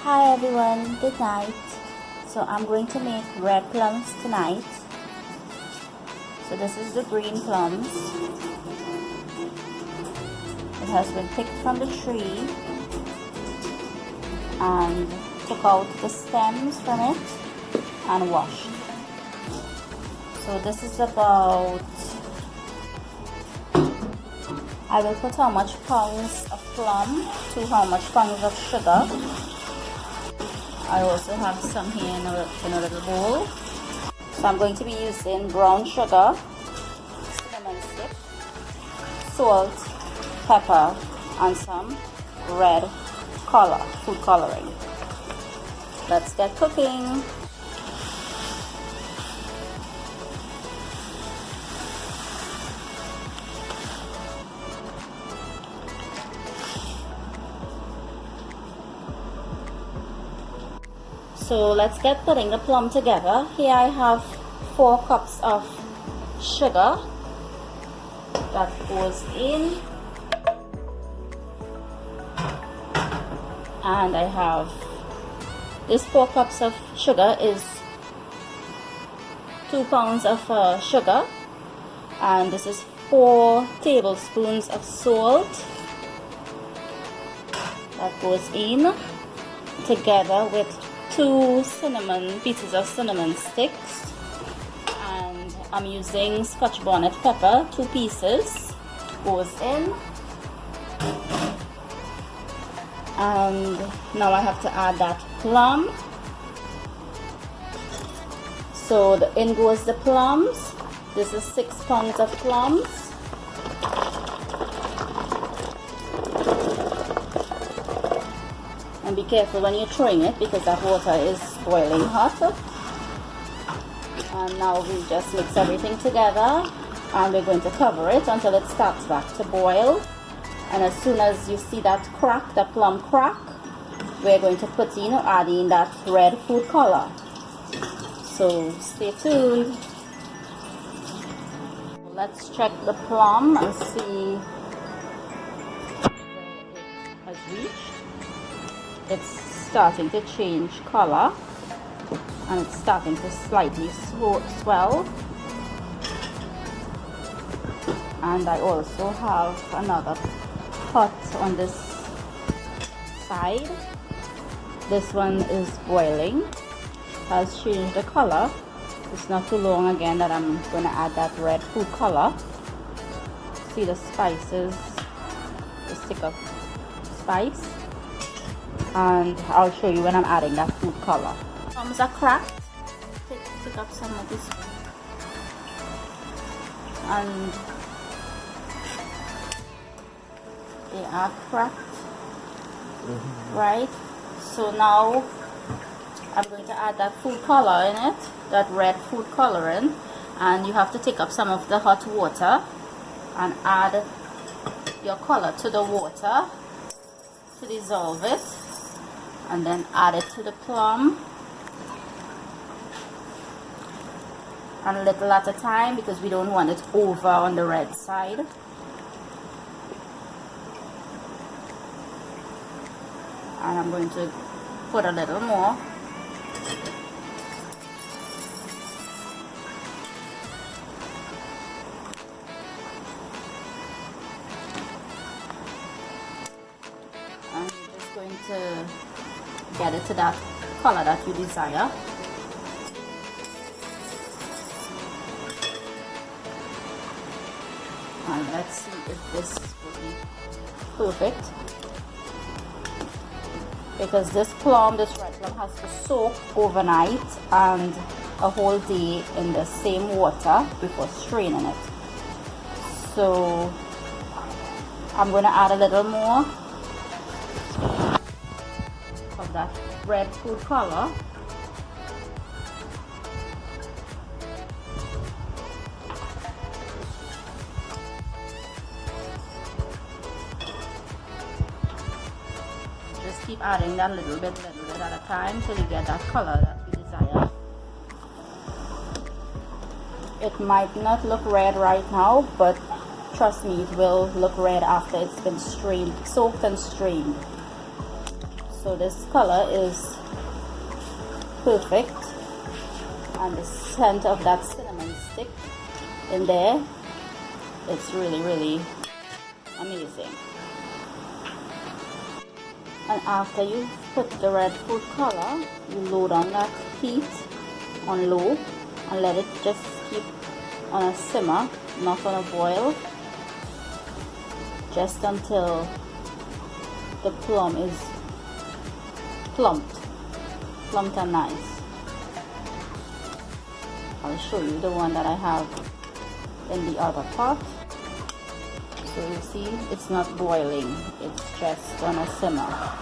Hi everyone, good night. So I'm going to make red plums tonight. So this is the green plums. It has been picked from the tree and took out the stems from it and washed. So this is about, I will put how much pounds of plum to how much pounds of sugar. I also have some here in a little bowl. So I'm going to be using brown sugar, cinnamon stick, salt, pepper, and some red food coloring. Let's get cooking. So let's get putting the plum together. Here I have 4 cups of sugar that goes in, and I have this 4 cups of sugar is 2 pounds of sugar, and this is 4 tablespoons of salt that goes in together with 2 pieces of cinnamon sticks, and I'm using scotch bonnet pepper. 2 pieces goes in, and now I have to add that plum. So in goes the plums. This is 6 pounds of plums. And be careful when you're throwing it because that water is boiling hot. And now we just mix everything together, and we're going to cover it until it starts back to boil. And as soon as you see that crack, the plum crack, we're going to put in or add in that red food color. So stay tuned. Let's check the plum and see where it has reached. It's starting to change color, and it's starting to slightly swell. And I also have another pot on this side. This one is boiling, has changed the color. It's not too long again that I'm going to add that red food color. See the spices, the stick of spice. And I'll show you when I'm adding that food color. Plums are cracked. Pick up some of this, and they are cracked. Right? So now I'm going to add that food color in it, that red food coloring, and you have to take up some of the hot water and add your color to the water to dissolve it. And then add it to the plum, and a little at a time because we don't want it over on the red side. And I'm going to put a little more. And I'm just going to get it to that color that you desire. And let's see if this will be perfect, because this red plum has to soak overnight and a whole day in the same water before straining it. So I'm going to add a little more of that red food color. Just keep adding that little bit at a time till you get that color that you desire. It might not look red right now, but trust me, it will look red after it's been soaked and strained. So this color is perfect, and the scent of that cinnamon stick in there, it's really amazing. And after you put the red food color, you load on that heat on low and let it just keep on a simmer, not on a boil, just until the plum is plumped and nice. I'll show you the one that I have in the other pot. So you see, it's not boiling, it's just on a simmer.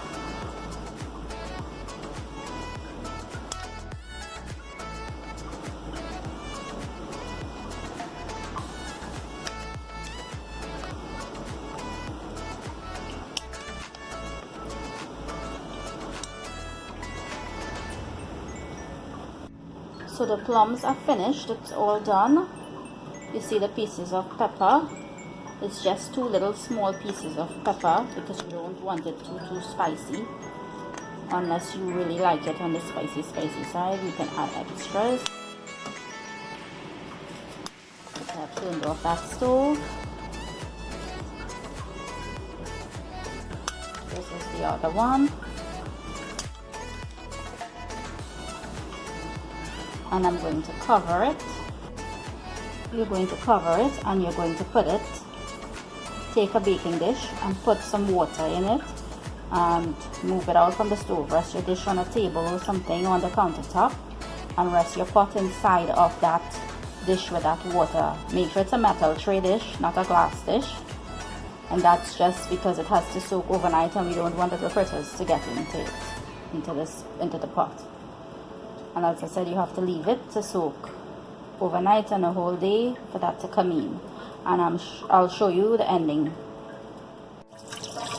So the plums are finished, it's all done. You see the pieces of pepper. It's just 2 little small pieces of pepper because you don't want it too spicy. Unless you really like it on the spicy side, you can add extras. I have turned off that stove. This is the other one. And I'm going to cover it. You're going to cover it and you're going to put it, take a baking dish and put some water in it and move it out from the stove. Rest your dish on a table or something on the countertop and rest your pot inside of that dish with that water. Make sure it's a metal tray dish, not a glass dish. And that's just because it has to soak overnight and we don't want the critters to get into it, into the pot. And as I said, you have to leave it to soak overnight and a whole day for that to come in. And I'll show you the ending.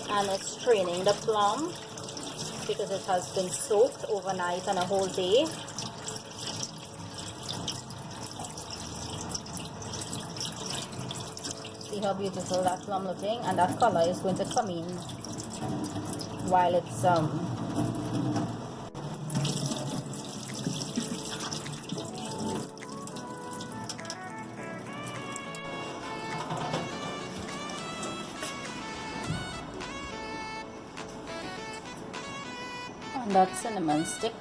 And it's straining the plum because it has been soaked overnight and a whole day. See how beautiful that plum looking, and that color is going to come in while it's and that cinnamon stick,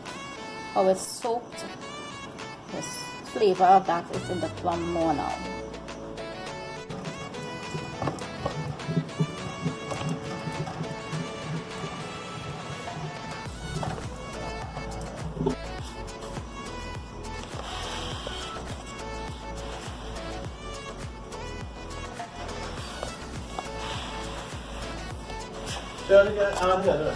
how it's soaked. This flavor of that is in the plum more now. Şöyle gel, abi gel.